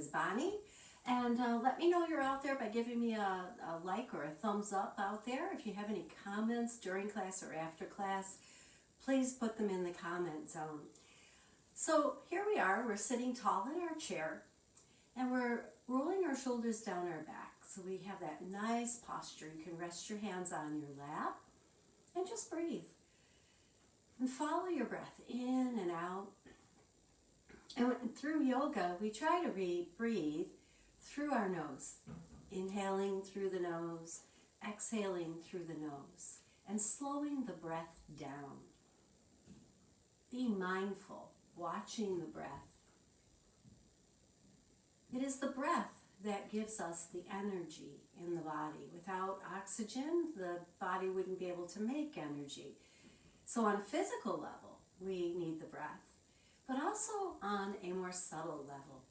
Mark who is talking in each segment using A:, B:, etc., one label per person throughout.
A: is Bonnie, and let me know you're out there by giving me a like or a thumbs up out there. If you have any comments during class or after class, please put them in the comment zone. So here we are, we're sitting tall in our chair, and we're rolling our shoulders down our back. So we have that nice posture. You can rest your hands on your lap and just breathe. And follow your breath in and out. And through yoga, we try to breathe through our nose. Inhaling through the nose, exhaling through the nose, and slowing the breath down. Being mindful, watching the breath. It is the breath that gives us the energy in the body. Without oxygen, the body wouldn't be able to make energy. So on a physical level, we need the breath, but also on a more subtle level.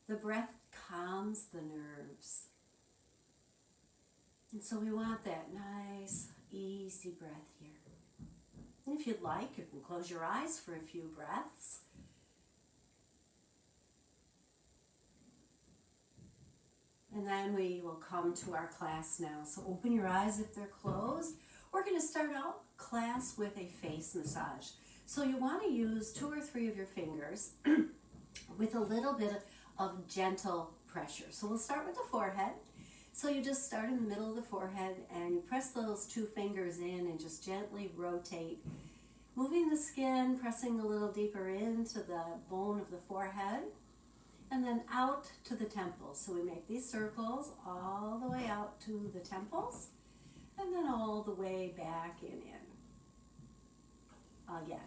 A: The breath calms the nerves. And so we want that nice, easy breath here. And if you'd like, you can close your eyes for a few breaths. And then we will come to our class now. So open your eyes if they're closed. We're going to start out class with a face massage. So you want to use 2 or 3 of your fingers with a little bit of gentle pressure. So we'll start with the forehead. So you just start in the middle of the forehead and you press those 2 fingers in and just gently rotate, moving the skin, pressing a little deeper into the bone of the forehead, and then out to the temples. So we make these circles all the way out to the temples, and then all the way back and in. Again.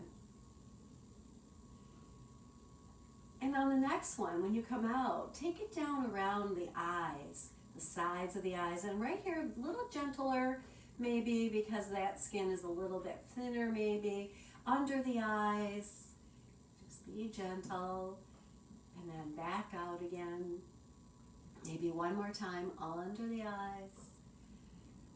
A: And on the next one, when you come out, take it down around the eyes, the sides of the eyes, and right here, a little gentler, maybe because that skin is a little bit thinner, maybe. Under the eyes, just be gentle, and then back out again. Maybe one more time, under the eyes.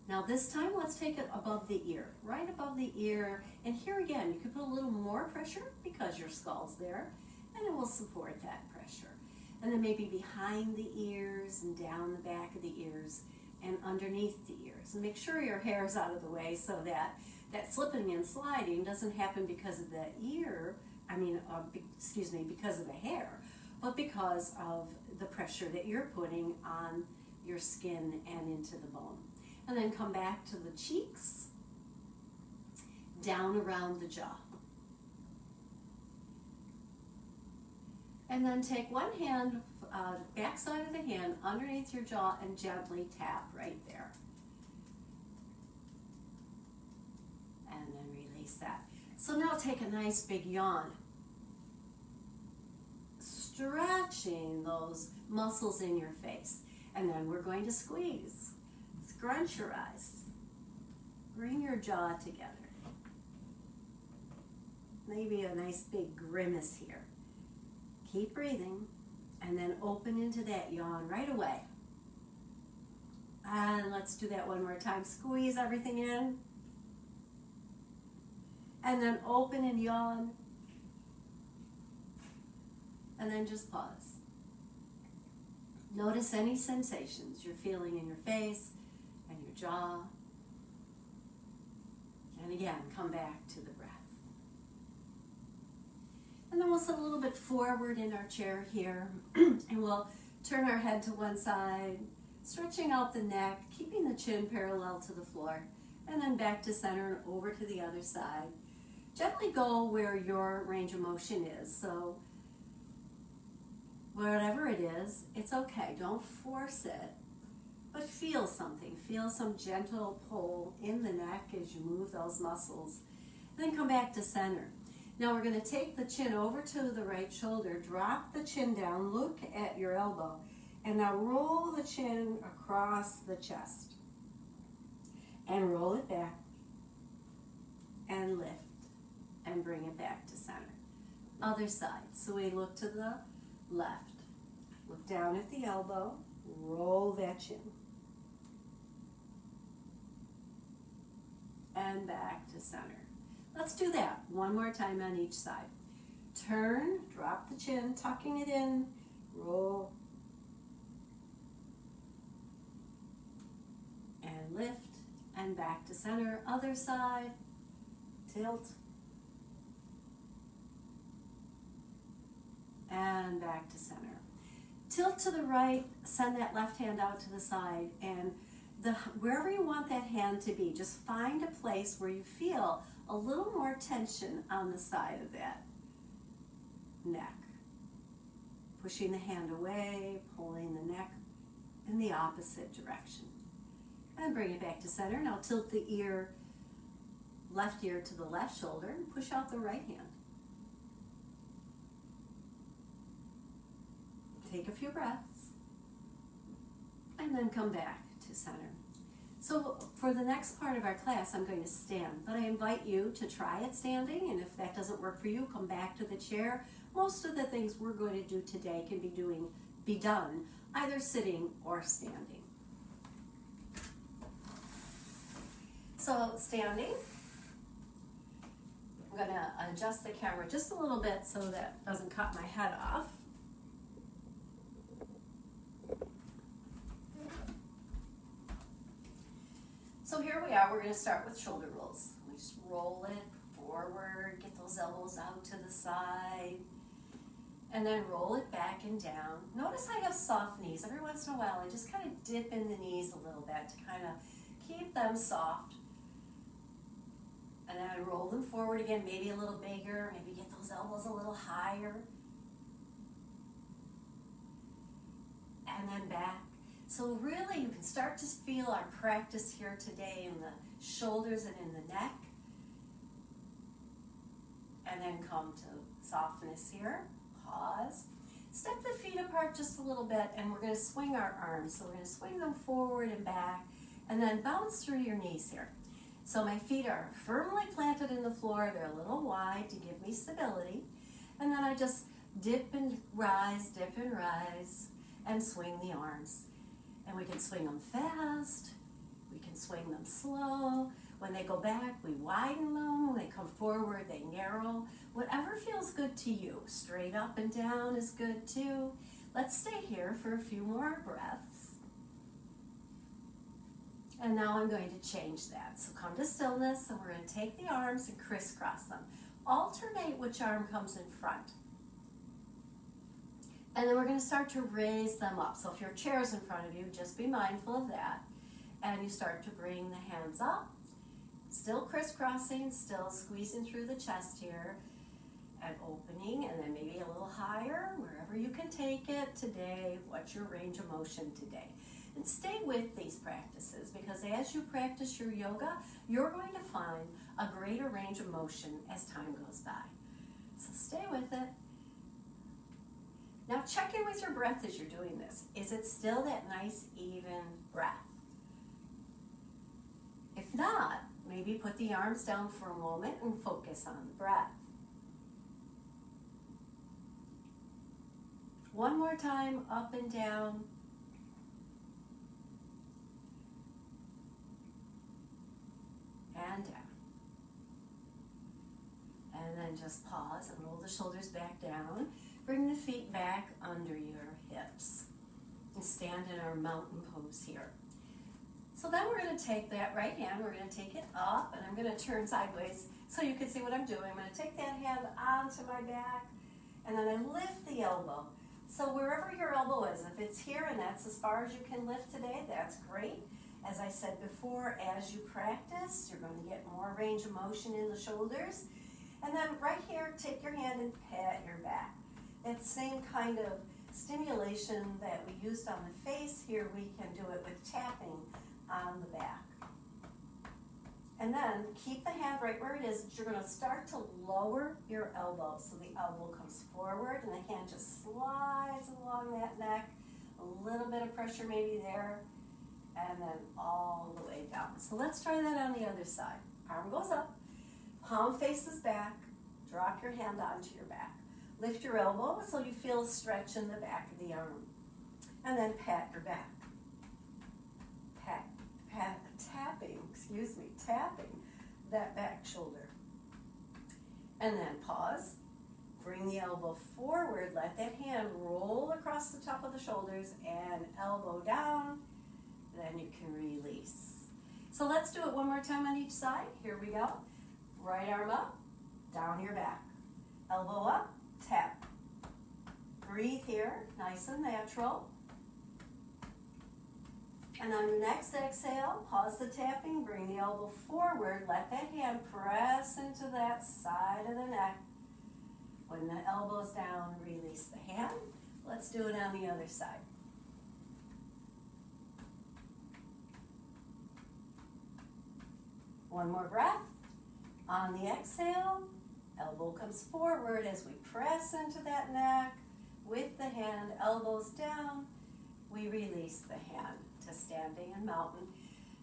A: Now this time, let's take it above the ear, right above the ear. And here again, you can put a little more pressure because your skull's there, and it will support that pressure. And then maybe behind the ears and down the back of the ears and underneath the ears. And make sure your hair is out of the way so that that slipping and sliding doesn't happen because of the ear, because of the hair, but because of the pressure that you're putting on your skin and into the bone. And then come back to the cheeks, down around the jaw. And then take one hand, back side of the hand, underneath your jaw and gently tap right there. And then release that. So now take a nice big yawn. Stretching those muscles in your face. And then we're going to squeeze. Scrunch your eyes. Bring your jaw together. Maybe a nice big grimace here. Keep breathing, and then open into that yawn right away. And let's do that one more time. Squeeze everything in. And then open and yawn. And then just pause. Notice any sensations you're feeling in your face and your jaw. And again, come back to the breath. And then we'll sit a little bit forward in our chair here, and we'll turn our head to one side, stretching out the neck, keeping the chin parallel to the floor, and then back to center, over to the other side. Gently go where your range of motion is, so whatever it is, it's okay. Don't force it, but feel something. Feel some gentle pull in the neck as you move those muscles. And then come back to center. Now we're going to take the chin over to the right shoulder, drop the chin down, look at your elbow, and now roll the chin across the chest. And roll it back, and lift, and bring it back to center. Other side. So we look to the left, look down at the elbow, roll that chin. And back to center. Let's do that one more time on each side. Turn, drop the chin, tucking it in, roll, back to center. Other side, tilt, and back to center. Tilt to the right, send that left hand out to the side, and wherever you want that hand to be, just find a place where you feel a little more tension on the side of that neck. Pushing the hand away, pulling the neck in the opposite direction. And bring it back to center. Now tilt the ear, left ear to the left shoulder and push out the right hand. Take a few breaths and then come back to center. So for the next part of our class, I'm going to stand, but I invite you to try it standing, and if that doesn't work for you, come back to the chair. Most of the things we're going to do today can be done either sitting or standing. So standing, I'm going to adjust the camera just a little bit so that it doesn't cut my head off. So here we are, we're going to start with shoulder rolls. We just roll it forward, get those elbows out to the side, and then roll it back and down. Notice I have soft knees. Every once in a while I just kind of dip in the knees a little bit to kind of keep them soft. And then I roll them forward again, maybe a little bigger, maybe get those elbows a little higher. And then back. So really you can start to feel our practice here today in the shoulders and in the neck. And then come to softness here. Pause. Step the feet apart just a little bit, and we're going to swing our arms. So we're going to swing them forward and back, and then bounce through your knees here. So my feet are firmly planted in the floor. They're a little wide to give me stability. And then I just dip and rise, and swing the arms. And we can swing them fast, we can swing them slow. When they go back, we widen them. When they come forward, they narrow. Whatever feels good to you. Straight up and down is good too. Let's stay here for a few more breaths. And now I'm going to change that. So come to stillness, and we're going to take the arms and crisscross them. Alternate which arm comes in front. And then we're going to start to raise them up. So if your chair is in front of you, just be mindful of that. And you start to bring the hands up. Still crisscrossing, still squeezing through the chest here. And opening, and then maybe a little higher, wherever you can take it today. What's your range of motion today? And stay with these practices, because as you practice your yoga, you're going to find a greater range of motion as time goes by. So stay with it. Now check in with your breath as you're doing this. Is it still that nice, even breath? If not, maybe put the arms down for a moment and focus on the breath. One more time, up and down. And down. And then just pause and roll the shoulders back down. Bring the feet back under your hips and stand in our mountain pose here. So then we're going to take that right hand, we're going to take it up, and I'm going to turn sideways so you can see what I'm doing. I'm going to take that hand onto my back, and then I lift the elbow. So wherever your elbow is, if it's here and that's as far as you can lift today, that's great. As I said before, as you practice, you're going to get more range of motion in the shoulders. And then right here, take your hand and pat your back. That same kind of stimulation that we used on the face, here we can do it with tapping on the back. And then keep the hand right where it is. You're going to start to lower your elbow. So the elbow comes forward and the hand just slides along that neck. A little bit of pressure maybe there. And then all the way down. So let's try that on the other side. Arm goes up, palm faces back, drop your hand onto your back. Lift your elbow so you feel a stretch in the back of the arm. And then pat your back. Tapping that back shoulder. And then pause. Bring the elbow forward, let that hand roll across the top of the shoulders and elbow down. Then you can release. So let's do it one more time on each side. Here we go. Right arm up, down your back. Elbow up, tap. Breathe here, nice and natural. And on your next exhale, pause the tapping, bring the elbow forward, let that hand press into that side of the neck. When the elbow's down, release the hand. Let's do it on the other side. One more breath. On the exhale, elbow comes forward as we press into that neck. With the hand, elbows down, we release the hand to standing and mountain.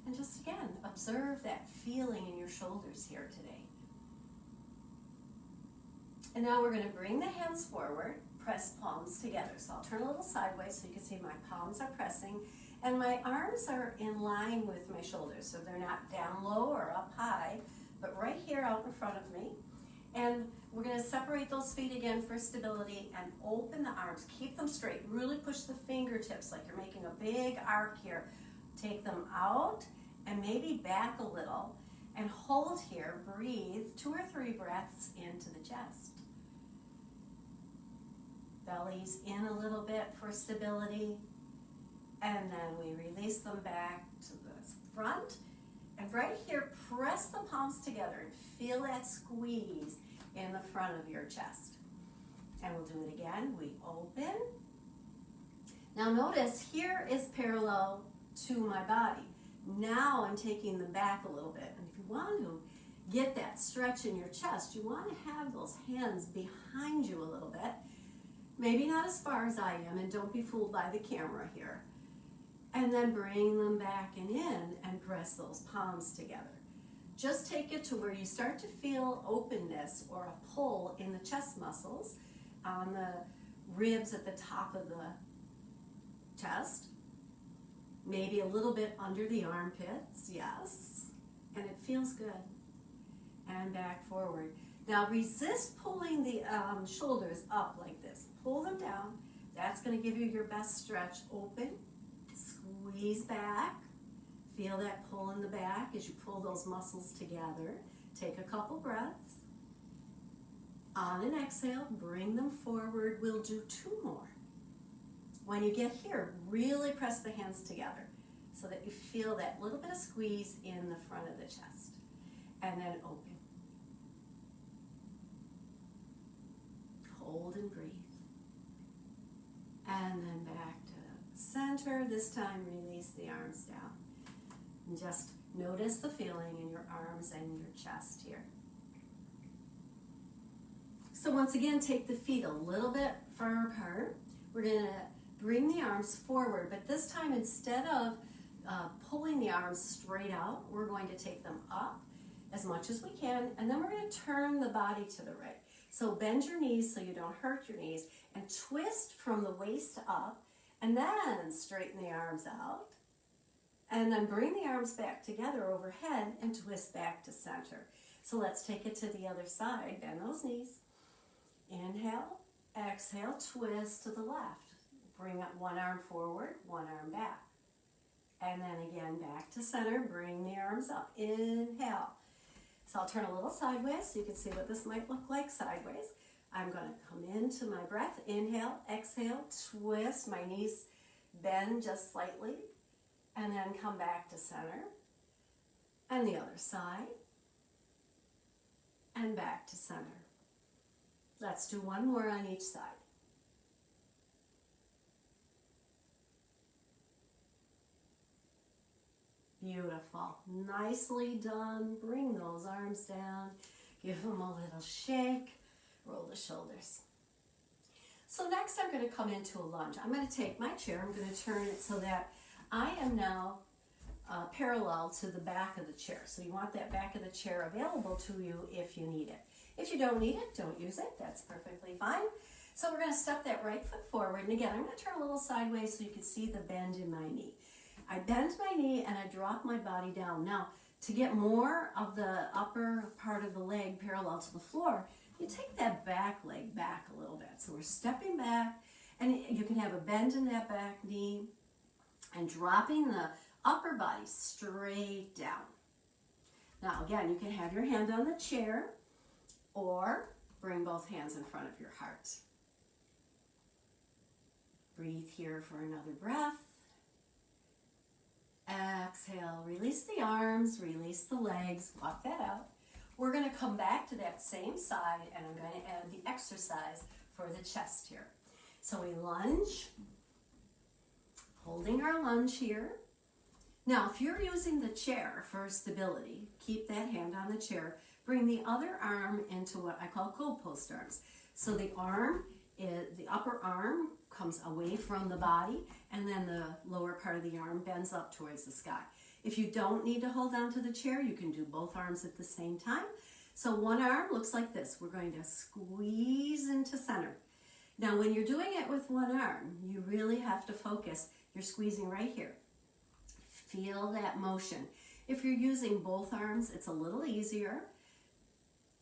A: And just again, observe that feeling in your shoulders here today. And now we're going to bring the hands forward, press palms together. So I'll turn a little sideways so you can see my palms are pressing and my arms are in line with my shoulders. So they're not down low or up high, but right here out in front of me. And we're going to separate those feet again for stability and open the arms. Keep them straight. Really push the fingertips like you're making a big arc here. Take them out and maybe back a little and hold here. Breathe 2 or 3 breaths into the chest. Belly's in a little bit for stability. And then we release them back to the front. And right here, press the palms together and feel that squeeze in the front of your chest. And we'll do it again. We open. Now notice here is parallel to my body. Now I'm taking them back a little bit. And if you want to get that stretch in your chest, you want to have those hands behind you a little bit. Maybe not as far as I am, and don't be fooled by the camera here. And then bring them back and in and press those palms together. Just take it to where you start to feel openness or a pull in the chest muscles, on the ribs at the top of the chest, maybe a little bit under the armpits, yes, and it feels good. And back forward. Now resist pulling the shoulders up like this. Pull them down. That's going to give you your best stretch. Open, squeeze back. Feel that pull in the back as you pull those muscles together. Take a couple breaths. On an exhale, bring them forward. We'll do 2 more. When you get here, really press the hands together so that you feel that little bit of squeeze in the front of the chest. And then open. Hold and breathe. And then back to center. This time, release the arms down. And just notice the feeling in your arms and your chest here. So once again, take the feet a little bit far apart. We're going to bring the arms forward, but this time instead of pulling the arms straight out, we're going to take them up as much as we can, and then we're going to turn the body to the right. So bend your knees so you don't hurt your knees, and twist from the waist up, and then straighten the arms out. And then bring the arms back together overhead and twist back to center. So let's take it to the other side. Bend those knees. Inhale, exhale, twist to the left. Bring up one arm forward, one arm back. And then again back to center. Bring the arms up. Inhale. So I'll turn a little sideways so you can see what this might look like sideways. I'm going to come into my breath. Inhale, exhale, twist. My knees bend just slightly. And then come back to center. And the other side. And back to center. Let's do one more on each side. Beautiful. Nicely done. Bring those arms down. Give them a little shake. Roll the shoulders. So next I'm going to come into a lunge. I'm going to take my chair. I'm going to turn it so that I am now parallel to the back of the chair. So you want that back of the chair available to you if you need it. If you don't need it, don't use it. That's perfectly fine. So we're going to step that right foot forward. And again, I'm going to turn a little sideways so you can see the bend in my knee. I bend my knee and I drop my body down. Now, to get more of the upper part of the leg parallel to the floor, you take that back leg back a little bit. So we're stepping back, and you can have a bend in that back knee and dropping the upper body straight down. Now again, you can have your hand on the chair or bring both hands in front of your heart. Breathe here for another breath. Exhale, release the arms, release the legs, walk that out. We're going to come back to that same side and I'm going to add the exercise for the chest here. So we lunge, holding our lunge here. Now, if you're using the chair for stability, keep that hand on the chair. Bring the other arm into what I call goalpost arms. So the upper arm comes away from the body, and then the lower part of the arm bends up towards the sky. If you don't need to hold on to the chair, you can do both arms at the same time. So one arm looks like this. We're going to squeeze into center. Now, when you're doing it with one arm, you really have to focus. You're squeezing right here. Feel that motion. If you're using both arms, it's a little easier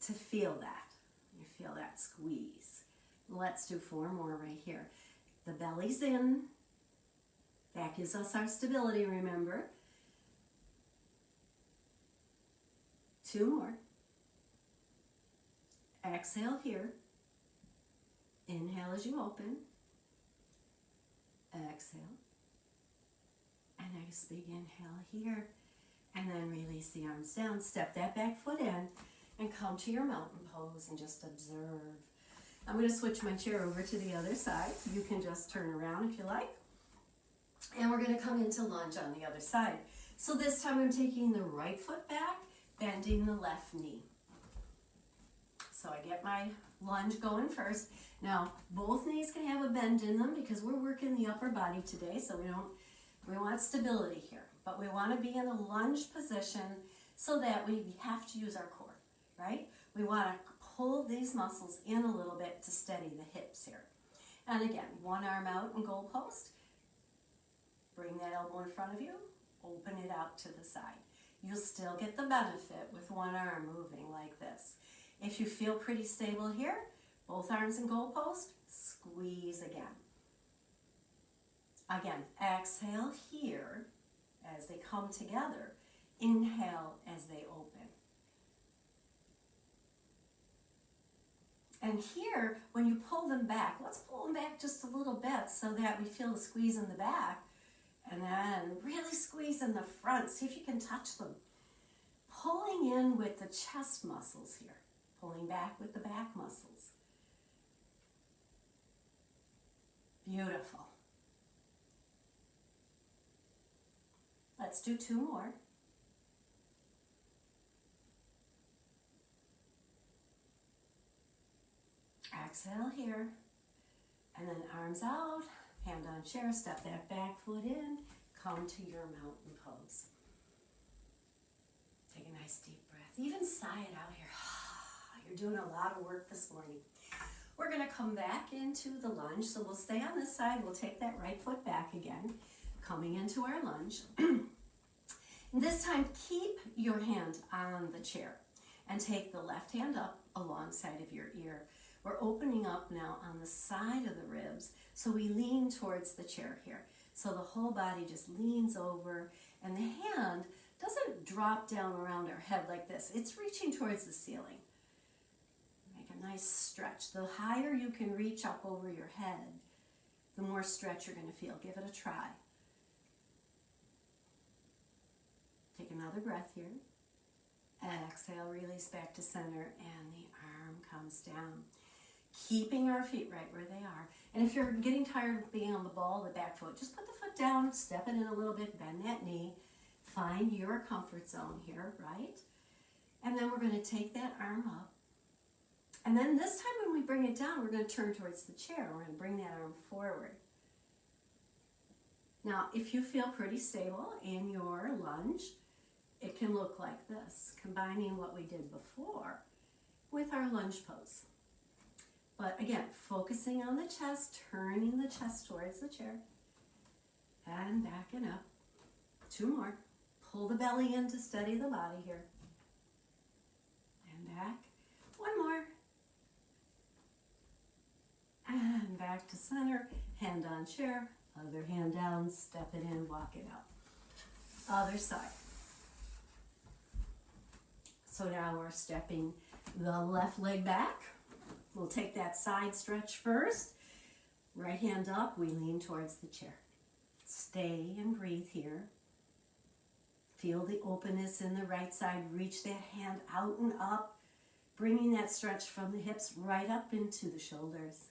A: to feel that. You feel that squeeze. Let's do 4 more right here. The belly's in. That gives us our stability, remember. 2 more. Exhale here. Inhale as you open. Exhale. A nice big inhale here. And then release the arms down. Step that back foot in and come to your mountain pose and just observe. I'm going to switch my chair over to the other side. You can just turn around if you like. And we're going to come into lunge on the other side. So this time I'm taking the right foot back, bending the left knee. So I get my lunge going first. Now, both knees can have a bend in them because we're working the upper body today, so we want stability here. But we want to be in a lunge position so that we have to use our core, right? We want to pull these muscles in a little bit to steady the hips here. And again, one arm out in goalpost. Bring that elbow in front of you. Open it out to the side. You'll still get the benefit with one arm moving like this. If you feel pretty stable here, both arms in goalpost, squeeze again. Again, exhale here as they come together. Inhale as they open. And here, when you pull them back, let's pull them back just a little bit so that we feel the squeeze in the back. And then really squeeze in the front. See if you can touch them. Pulling in with the chest muscles here. Pulling back with the back muscles. Beautiful. Let's do 2 more. Exhale here. And then arms out, hand on chair, step that back foot in, come to your mountain pose. Take a nice deep breath. Even sigh it out here. You're doing a lot of work this morning. We're going to come back into the lunge. So we'll stay on this side. We'll take that right foot back again, coming into our lunge. This time, keep your hand on the chair and take the left hand up alongside of your ear. We're opening up now on the side of the ribs, so we lean towards the chair here. So the whole body just leans over, and the hand doesn't drop down around our head like this. It's reaching towards the ceiling. Make a nice stretch. The higher you can reach up over your head, the more stretch you're going to feel. Give it a try. Take another breath here. Exhale, release back to center, and the arm comes down. Keeping our feet right where they are. And if you're getting tired of being on the ball of the back foot, just put the foot down, step it in a little bit, bend that knee. Find your comfort zone here, right? And then we're going to take that arm up. And then this time when we bring it down, we're going to turn towards the chair. We're going to bring that arm forward. Now, if you feel pretty stable in your lunge, it can look like this, combining what we did before with our lunge pose. But again, focusing on the chest, turning the chest towards the chair, and backing up. 2 more. Pull the belly in to steady the body here. And back. 1 more. And back to center. Hand on chair, other hand down, step it in, walk it out. Other side. So now we're stepping the left leg back. We'll take that side stretch first. Right hand up, we lean towards the chair. Stay and breathe here. Feel the openness in the right side. Reach that hand out and up, bringing that stretch from the hips right up into the shoulders.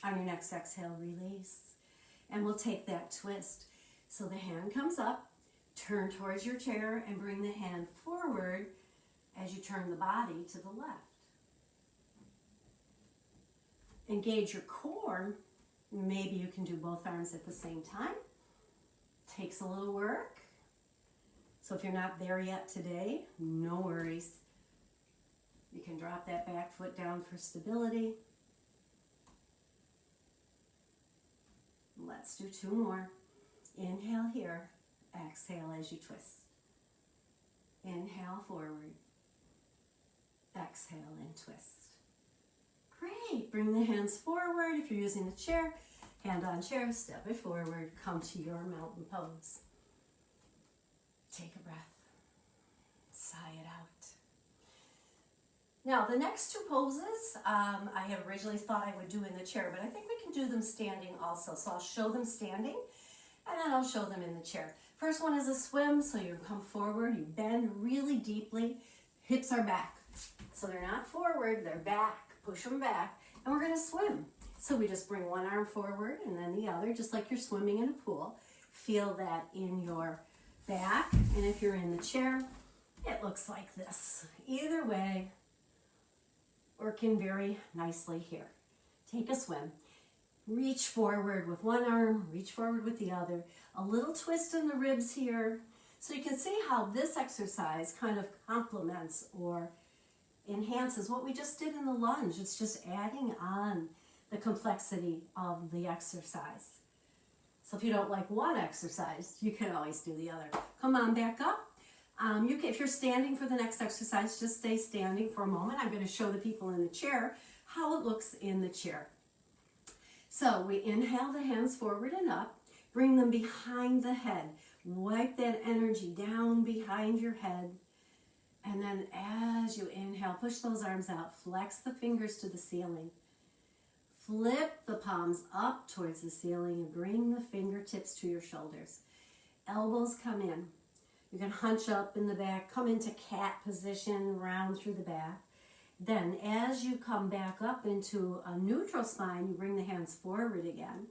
A: On your next exhale, release. And we'll take that twist. So the hand comes up, turn towards your chair, and bring the hand forward as you turn the body to the left. Engage your core. Maybe you can do both arms at the same time. Takes a little work. So if you're not there yet today, no worries. You can drop that back foot down for stability. Let's do 2 more. Inhale here. Exhale as you twist. Inhale forward. Exhale and twist. Great. Bring the hands forward. If you're using the chair, hand on chair, step it forward. Come to your mountain pose. Take a breath. Sigh it out. Now, the next 2 poses, I had originally thought I would do in the chair, but I think we can do them standing also. So I'll show them standing, and then I'll show them in the chair. First one is a swim, so you come forward, you bend really deeply, hips are back. So they're not forward, they're back. Push them back, and we're gonna swim. So we just bring one arm forward and then the other, just like you're swimming in a pool. Feel that in your back, and if you're in the chair, it looks like this. Either way, working very nicely here. Take a swim. Reach forward with one arm, reach forward with the other. A little twist in the ribs here. So you can see how this exercise kind of complements or enhances what we just did in the lunge. It's just adding on the complexity of the exercise. So if you don't like one exercise, you can always do the other. Come on back up. If you're standing for the next exercise, just stay standing for a moment. I'm going to show the people in the chair how it looks in the chair. So we inhale the hands forward and up. Bring them behind the head. Wipe that energy down behind your head. And then as you inhale, push those arms out. Flex the fingers to the ceiling. Flip the palms up towards the ceiling and bring the fingertips to your shoulders. Elbows come in. You can hunch up in the back, come into cat position, round through the back. Then as you come back up into a neutral spine, you bring the hands forward again.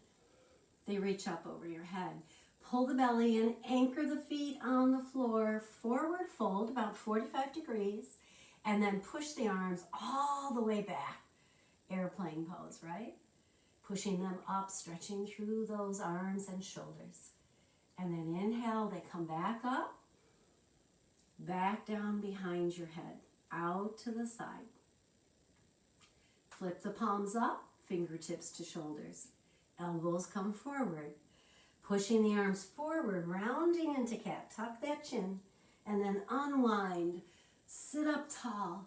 A: They reach up over your head. Pull the belly in, anchor the feet on the floor, forward fold about 45 degrees, and then push the arms all the way back. Airplane pose, right? Pushing them up, stretching through those arms and shoulders. And then inhale, they come back up, back down behind your head, out to the side. Flip the palms up, fingertips to shoulders. Elbows come forward. Pushing the arms forward, rounding into cat. Tuck that chin, and then unwind. Sit up tall.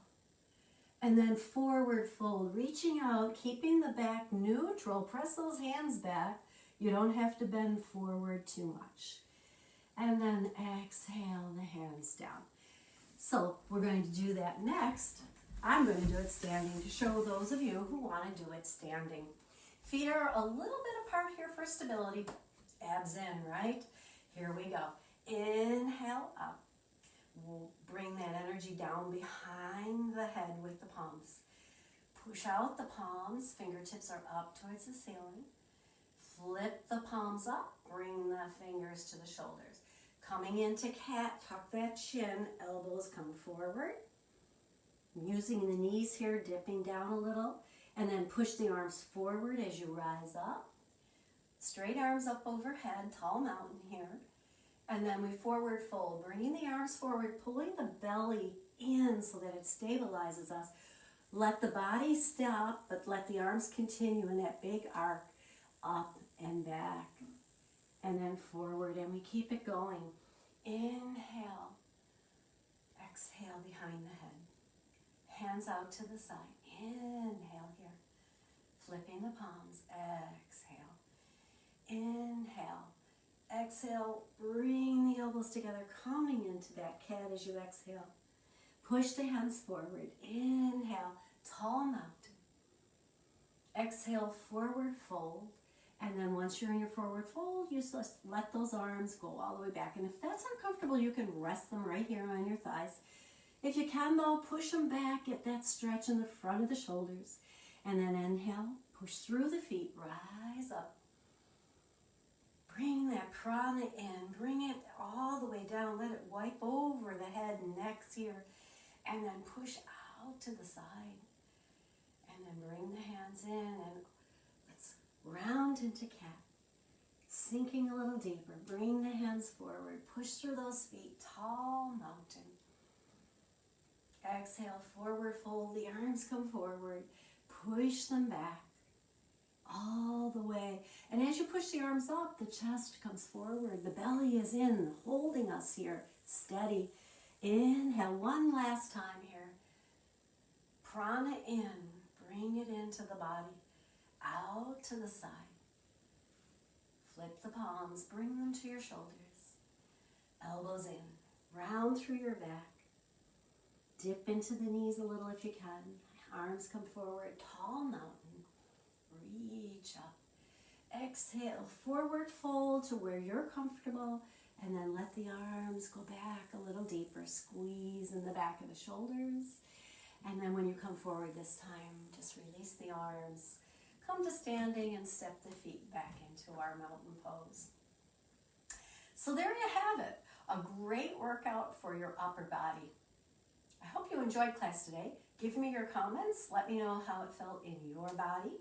A: And then forward fold, reaching out, keeping the back neutral. Press those hands back. You don't have to bend forward too much. And then exhale the hands down. So we're going to do that next. I'm going to do it standing to show those of you who want to do it standing. Feet are a little bit apart here for stability. Abs in, right? Here we go. Inhale up. We'll bring that energy down behind the head with the palms. Push out the palms. Fingertips are up towards the ceiling. Flip the palms up. Bring the fingers to the shoulders. Coming into cat, tuck that chin. Elbows come forward. Using the knees here, dipping down a little. And then push the arms forward as you rise up. Straight arms up overhead, tall mountain here. And then we forward fold, bringing the arms forward, pulling the belly in so that it stabilizes us. Let the body stop, but let the arms continue in that big arc, up and back. And then forward, and we keep it going. Inhale. Exhale behind the head. Hands out to the side. Inhale here. Flipping the palms. Exhale. Inhale. Exhale, bring the elbows together, coming into that cat as you exhale. Push the hands forward. Inhale, tall mountain. Exhale, forward fold. And then once you're in your forward fold, you just let those arms go all the way back. And if that's uncomfortable, you can rest them right here on your thighs. If you can though, push them back, get that stretch in the front of the shoulders. And then inhale, push through the feet, rise up. Bring that prana in, bring it all the way down, let it wipe over the head and neck here. And then push out to the side. And then bring the hands in and let's round into cat. Sinking a little deeper, bring the hands forward, push through those feet, tall mountain. Exhale, forward fold, the arms come forward, push them back all the way. And as you push the arms up, the chest comes forward, the belly is in, holding us here, steady. Inhale, one last time here. Prana in, bring it into the body, out to the side. Flip the palms, bring them to your shoulders. Elbows in, round through your back. Dip into the knees a little if you can. Arms come forward, tall mountain. Reach up. Exhale, forward fold to where you're comfortable, and then let the arms go back a little deeper. Squeeze in the back of the shoulders. And then when you come forward this time, just release the arms. Come to standing and step the feet back into our mountain pose. So there you have it, a great workout for your upper body. I hope you enjoyed class today. Give me your comments. Let me know how it felt in your body.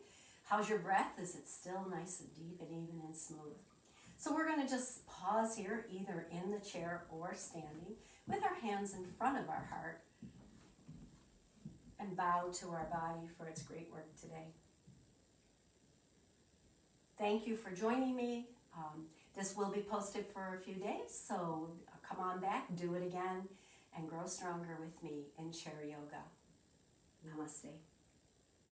A: How's your breath? Is it still nice and deep and even and smooth? So we're going to just pause here, either in the chair or standing, with our hands in front of our heart, and bow to our body for its great work today. Thank you for joining me. This will be posted for a few days, so come on back, do it again, and grow stronger with me in chair yoga. Namaste.